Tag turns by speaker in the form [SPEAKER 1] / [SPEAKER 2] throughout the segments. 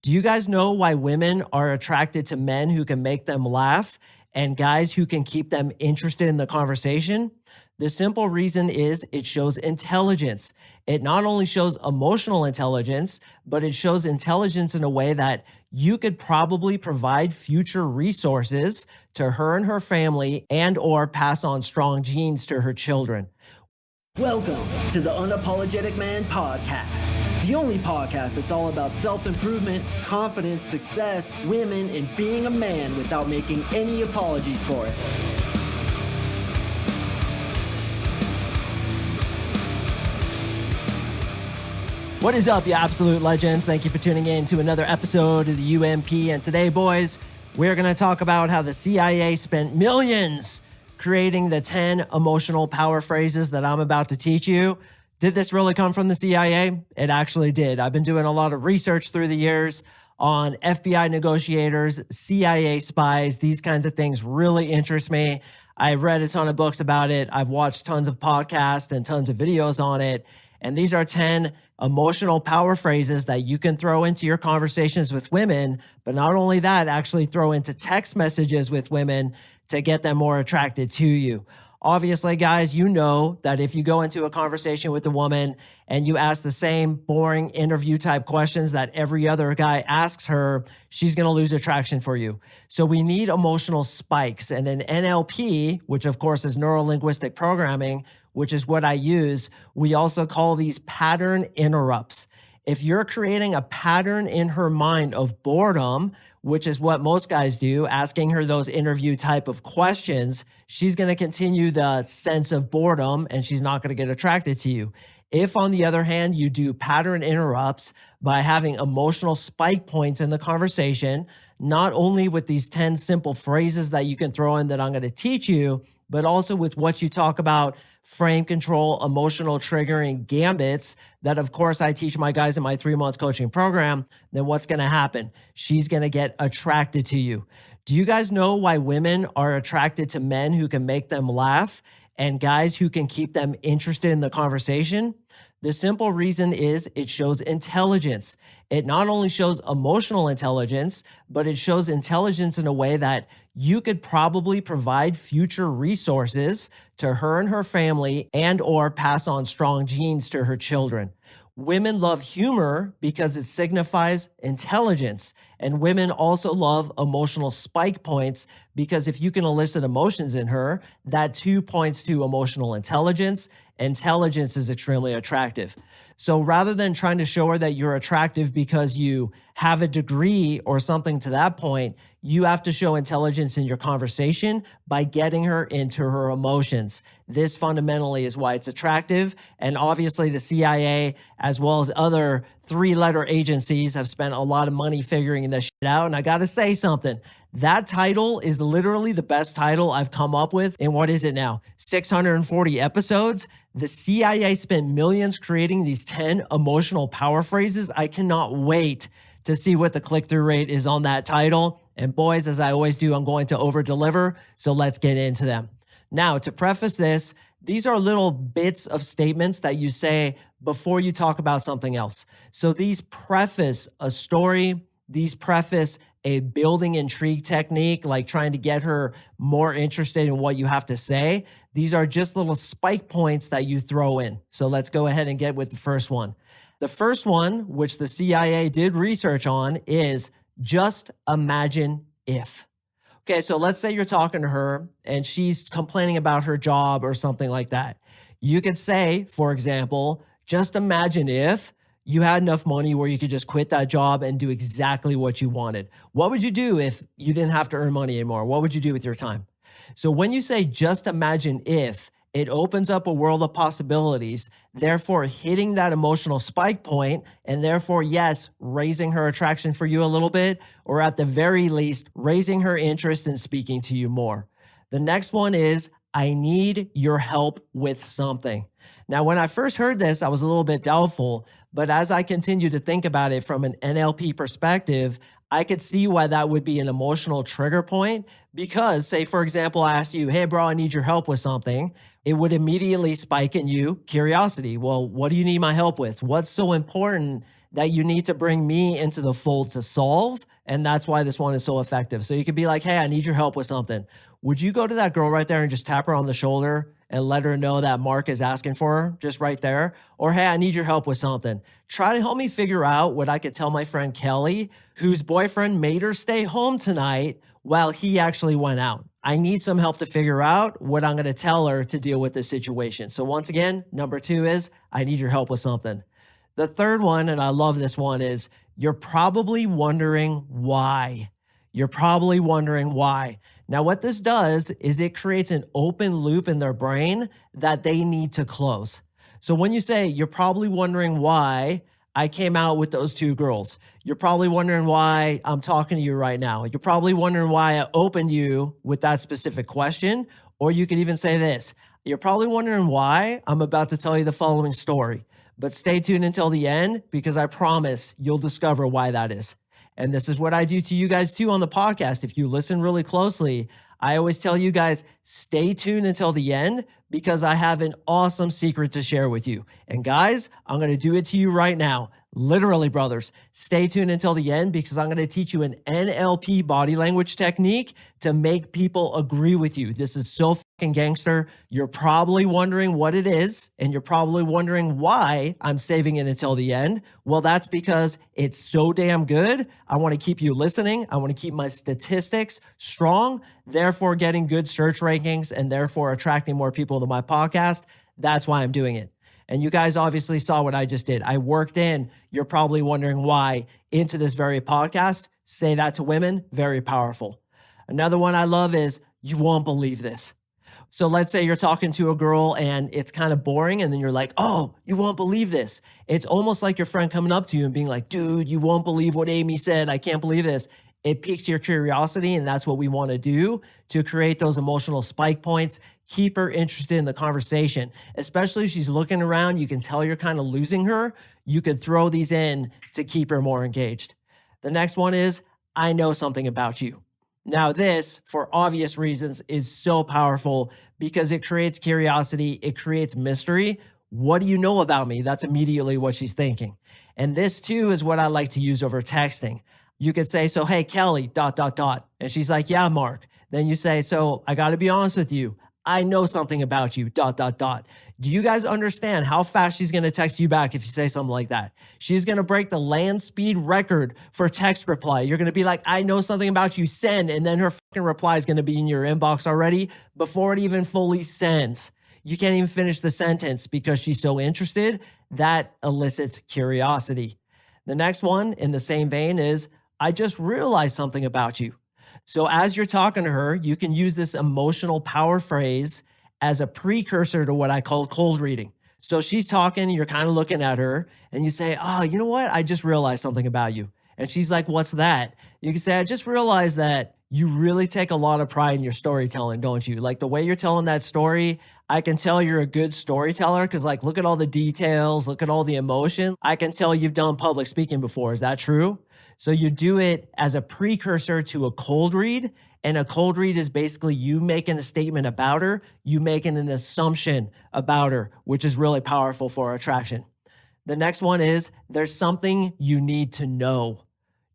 [SPEAKER 1] Do you guys know why women are attracted to men who can make them laugh and guys who can keep them interested in the conversation? The simple reason is it shows intelligence. It not only shows emotional intelligence, but it shows intelligence in a way that you could probably provide future resources to her and her family and or pass on strong genes to her children.
[SPEAKER 2] Welcome to the Unapologetic Man podcast, the only podcast that's all about self-improvement, confidence, success, women, and being a man without making any apologies for it.
[SPEAKER 1] What is up, you absolute legends? Thank you for tuning in to another episode of the UMP. And today, boys, we're going to talk about how the CIA spent millions creating the 10 emotional power phrases that I'm about to teach you. Did this really come from the CIA? It actually did. I've been doing a lot of research through the years on FBI negotiators, CIA spies. These kinds of things really interest me. I've read a ton of books about it. I've watched tons of podcasts and tons of videos on it. And these are 10 emotional power phrases that you can throw into your conversations with women, but not only that, actually throw into text messages with women to get them more attracted to you. Obviously, guys, you know that if you go into a conversation with a woman and you ask the same boring interview type questions that every other guy asks her, she's going to lose attraction for you. So we need emotional spikes. And in NLP, which of course is neuro-linguistic programming, which is what I use, we also call these pattern interrupts. If you're creating a pattern in her mind of boredom, which is what most guys do, asking her those interview type of questions, she's going to continue the sense of boredom and she's not going to get attracted to you. If, on the other hand, you do pattern interrupts by having emotional spike points in the conversation, not only with these 10 simple phrases that you can throw in that I'm going to teach you, but also with what you talk about, frame control, emotional triggering gambits that, of course, I teach my guys in my 3-month coaching program, then what's going to happen? She's going to get attracted to you. Do you guys know why women are attracted to men who can make them laugh and guys who can keep them interested in the conversation? The simple reason is it shows intelligence. It not only shows emotional intelligence, but it shows intelligence in a way that you could probably provide future resources to her and her family and or pass on strong genes to her children. Women love humor because it signifies intelligence. And women also love emotional spike points because if you can elicit emotions in her, that too points to emotional intelligence. Intelligence is extremely attractive. So rather than trying to show her that you're attractive because you have a degree or something to that point, you have to show intelligence in your conversation by getting her into her emotions. This fundamentally is why it's attractive. And obviously the CIA, as well as other 3-letter agencies, have spent a lot of money figuring this shit out. And I got to say something. That title is literally the best title I've come up with in, what is it now, 640 episodes. The CIA spent millions creating these 10 emotional power phrases. I cannot wait to see what the click-through rate is on that title. And boys, as I always do, I'm going to over-deliver. So let's get into them. Now, to preface this, these are little bits of statements that you say before you talk about something else. So these preface a story, these preface a building intrigue technique, like trying to get her more interested in what you have to say. These are just little spike points that you throw in. So let's go ahead and get with the first one. The first one, which the CIA did research on, is just imagine if. Okay, so let's say you're talking to her and she's complaining about her job or something like that. You could say, for example, just imagine if you had enough money where you could just quit that job and do exactly what you wanted. What would you do if you didn't have to earn money anymore? What would you do with your time? So when you say just imagine if, it opens up a world of possibilities, therefore hitting that emotional spike point, and therefore, yes, raising her attraction for you a little bit, or at the very least, raising her interest in speaking to you more. The next one is, I need your help with something. Now, when I first heard this, I was a little bit doubtful, but as I continued to think about it from an NLP perspective, I could see why that would be an emotional trigger point because, say, for example, I asked you, hey, bro, I need your help with something. It would immediately spike in you curiosity. Well, what do you need my help with? What's so important that you need to bring me into the fold to solve. And that's why this one is so effective. So you could be like, hey, I need your help with something. Would you go to that girl right there and just tap her on the shoulder and let her know that Mark is asking for her just right there? Or, hey, I need your help with something. Try to help me figure out what I could tell my friend Kelly, whose boyfriend made her stay home tonight while he actually went out. I need some help to figure out what I'm going to tell her to deal with this situation. So once again, number 2 is I need your help with something. The third one, and I love this one, is you're probably wondering why. You're probably wondering why. Now, what this does is it creates an open loop in their brain that they need to close. So when you say, you're probably wondering why I came out with those 2 girls, you're probably wondering why I'm talking to you right now. You're probably wondering why I opened you with that specific question. Or you could even say this, you're probably wondering why I'm about to tell you the following story. But stay tuned until the end because I promise you'll discover why that is. And this is what I do to you guys too on the podcast. If you listen really closely, I always tell you guys, stay tuned until the end because I have an awesome secret to share with you. And guys, I'm going to do it to you right now. Literally, brothers, stay tuned until the end because I'm going to teach you an NLP body language technique to make people agree with you. This is so fucking gangster. You're probably wondering what it is, and you're probably wondering why I'm saving it until the end. Well, that's because it's so damn good. I want to keep you listening. I want to keep my statistics strong, therefore getting good search rankings and therefore attracting more people to my podcast. That's why I'm doing it. And you guys obviously saw what I just did. I worked in, you're probably wondering why, into this very podcast. Say that to women, very powerful. Another one I love is, you won't believe this. So let's say you're talking to a girl and it's kind of boring and then you're like, oh, you won't believe this. It's almost like your friend coming up to you and being like, dude, you won't believe what Amy said. I can't believe this. It piques your curiosity, and that's what we want to do to create those emotional spike points, keep her interested in the conversation, especially if she's looking around. You can tell you're kind of losing her. You could throw these in to keep her more engaged. The next one is, I know something about you. Now this, for obvious reasons, is so powerful because it creates curiosity. It creates mystery. What do you know about me? That's immediately what she's thinking. And this too is what I like to use over texting. You could say, so, hey, Kelly, ... And she's like, yeah, Mark. Then you say, so I got to be honest with you. I know something about you, ... Do you guys understand how fast she's going to text you back if you say something like that? She's going to break the land speed record for text reply. You're going to be like, I know something about you, send. And then her fucking reply is going to be in your inbox already before it even fully sends. You can't even finish the sentence because she's so interested. That elicits curiosity. The next one in the same vein is, I just realized something about you. So as you're talking to her, you can use this emotional power phrase as a precursor to what I call cold reading. So she's talking, you're kind of looking at her, and you say, oh, you know what? I just realized something about you. And she's like, what's that? You can say, I just realized that you really take a lot of pride in your storytelling, don't you? Like the way you're telling that story, I can tell you're a good storyteller because like, look at all the details, look at all the emotion. I can tell you've done public speaking before. Is that true? So you do it as a precursor to a cold read. And a cold read is basically you making a statement about her, you making an assumption about her, which is really powerful for attraction. The next one is there's something you need to know.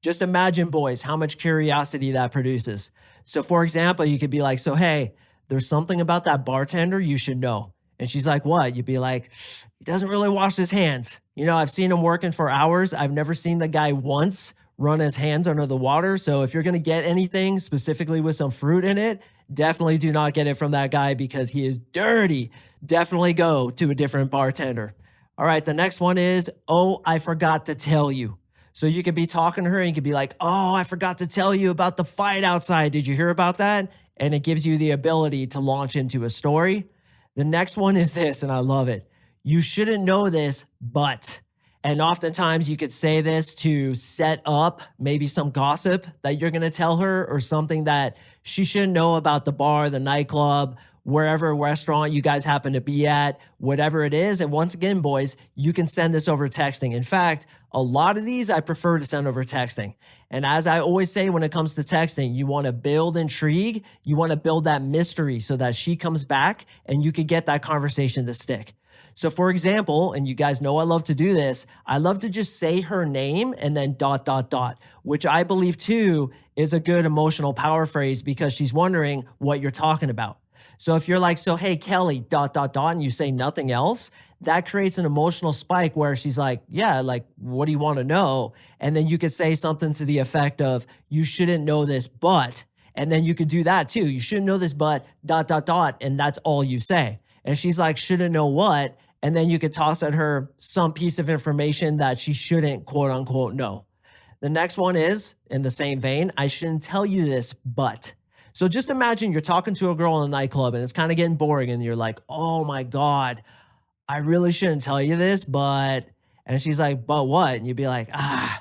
[SPEAKER 1] Just imagine, boys, how much curiosity that produces. So for example, you could be like, so, hey, there's something about that bartender you should know. And she's like, what? You'd be like, he doesn't really wash his hands. You know, I've seen him working for hours. I've never seen the guy once run his hands under the water. So if you're going to get anything specifically with some fruit in it, definitely do not get it from that guy because he is dirty. Definitely go to a different bartender. All right. The next one is, oh, I forgot to tell you. So you could be talking to her and you could be like, oh, I forgot to tell you about the fight outside. Did you hear about that? And it gives you the ability to launch into a story. The next one is this, and I love it. You shouldn't know this, but... And oftentimes you could say this to set up maybe some gossip that you're going to tell her or something that she shouldn't know about the bar, the nightclub, wherever restaurant you guys happen to be at, whatever it is. And once again, boys, you can send this over texting. In fact, a lot of these I prefer to send over texting. And as I always say, when it comes to texting, you want to build intrigue. You want to build that mystery so that she comes back and you can get that conversation to stick. So for example, and you guys know I love to do this, I love to just say her name and then ... which I believe too is a good emotional power phrase because she's wondering what you're talking about. So if you're like, so hey, Kelly, ... and you say nothing else, that creates an emotional spike where she's like, yeah, like, what do you want to know? And then you could say something to the effect of, you shouldn't know this, but, and then you could do that too. You shouldn't know this, but ... and that's all you say. And she's like, shouldn't know what? And then you could toss at her some piece of information that she shouldn't quote unquote know. The next one is, in the same vein, I shouldn't tell you this, but. So just imagine you're talking to a girl in a nightclub and it's kind of getting boring and you're like, oh my God, I really shouldn't tell you this, but, and she's like, but what? And you'd be like, I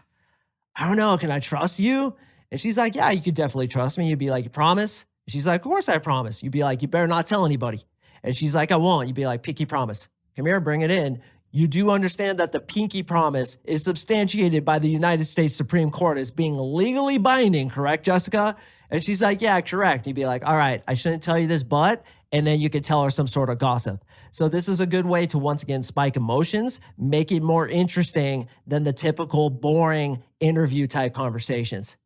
[SPEAKER 1] don't know. Can I trust you? And she's like, yeah, you could definitely trust me. You'd be like, you promise? And she's like, of course I promise. You'd be like, you better not tell anybody. And she's like, I won't. You'd be like, pinky promise. Come here, bring it in. You do understand that the pinky promise is substantiated by the United States Supreme Court as being legally binding, correct, Jessica? And she's like, yeah, correct. You'd be like, all right, I shouldn't tell you this, but, and then you could tell her some sort of gossip. So this is a good way to, once again, spike emotions, make it more interesting than the typical boring interview type conversations.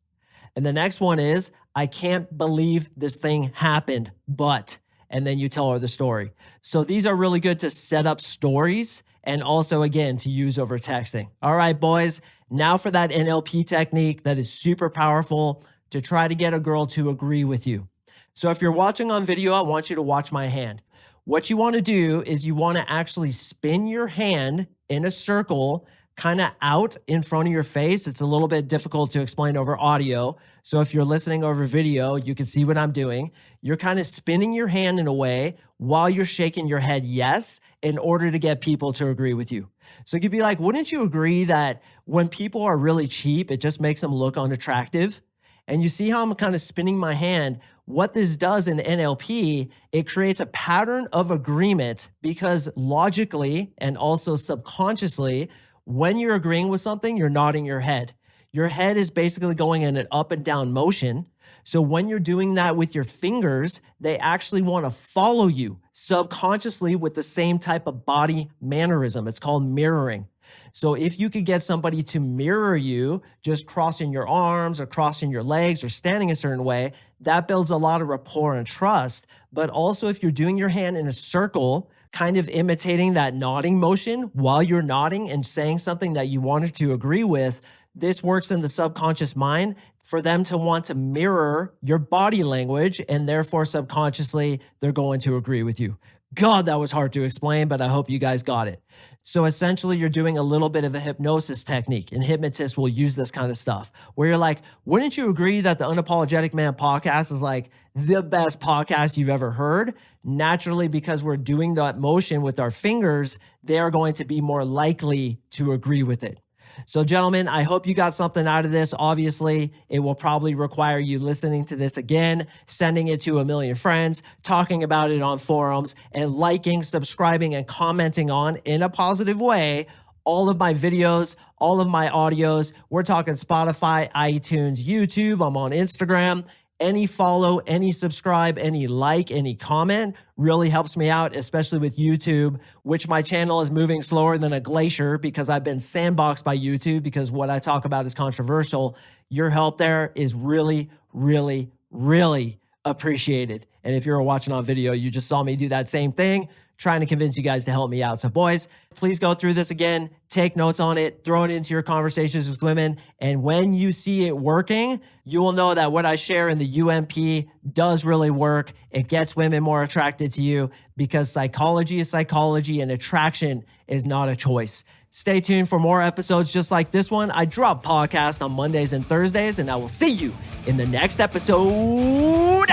[SPEAKER 1] And the next one is, I can't believe this thing happened, but, and then you tell her the story. So these are really good to set up stories and also, again, to use over texting. All right, boys, now for that NLP technique that is super powerful to try to get a girl to agree with you. So if you're watching on video, I want you to watch my hand. What you want to do is you want to actually spin your hand in a circle kind of out in front of your face. It's a little bit difficult to explain over audio. So if you're listening over video, you can see what I'm doing. You're kind of spinning your hand in a way while you're shaking your head yes in order to get people to agree with you. So you'd be like, wouldn't you agree that when people are really cheap, it just makes them look unattractive? And you see how I'm kind of spinning my hand. What this does in NLP, it creates a pattern of agreement because logically and also subconsciously, when you're agreeing with something, you're nodding your head. Your head is basically going in an up and down motion. So when you're doing that with your fingers, they actually want to follow you subconsciously with the same type of body mannerism. It's called mirroring. So if you could get somebody to mirror you, just crossing your arms or crossing your legs or standing a certain way, that builds a lot of rapport and trust. But also if you're doing your hand in a circle, kind of imitating that nodding motion while you're nodding and saying something that you wanted to agree with, this works in the subconscious mind for them to want to mirror your body language, and therefore subconsciously they're going to agree with you. God, that was hard to explain, but I hope you guys got it. So essentially you're doing a little bit of a hypnosis technique, and hypnotists will use this kind of stuff where you're like, wouldn't you agree that the Unapologetic Man podcast is like the best podcast you've ever heard? Naturally, because we're doing that motion with our fingers, they are going to be more likely to agree with it. So gentlemen, I hope you got something out of this. Obviously, it will probably require you listening to this again, sending it to a million friends, talking about it on forums, and liking, subscribing, and commenting on, in a positive way, all of my videos, all of my audios. We're talking Spotify, iTunes, YouTube. I'm on Instagram. Any follow, any subscribe, any like, any comment really helps me out, especially with YouTube, which my channel is moving slower than a glacier because I've been sandboxed by YouTube because what I talk about is controversial. Your help there is really, really, really appreciated. And if you're watching on video, you just saw me do that same thing, trying to convince you guys to help me out. So boys, please go through this again, take notes on it, throw it into your conversations with women. And when you see it working, you will know that what I share in the UMP does really work. It gets women more attracted to you because psychology is psychology and attraction is not a choice. Stay tuned for more episodes just like this one. I drop podcasts on Mondays and Thursdays, and I will see you in the next episode.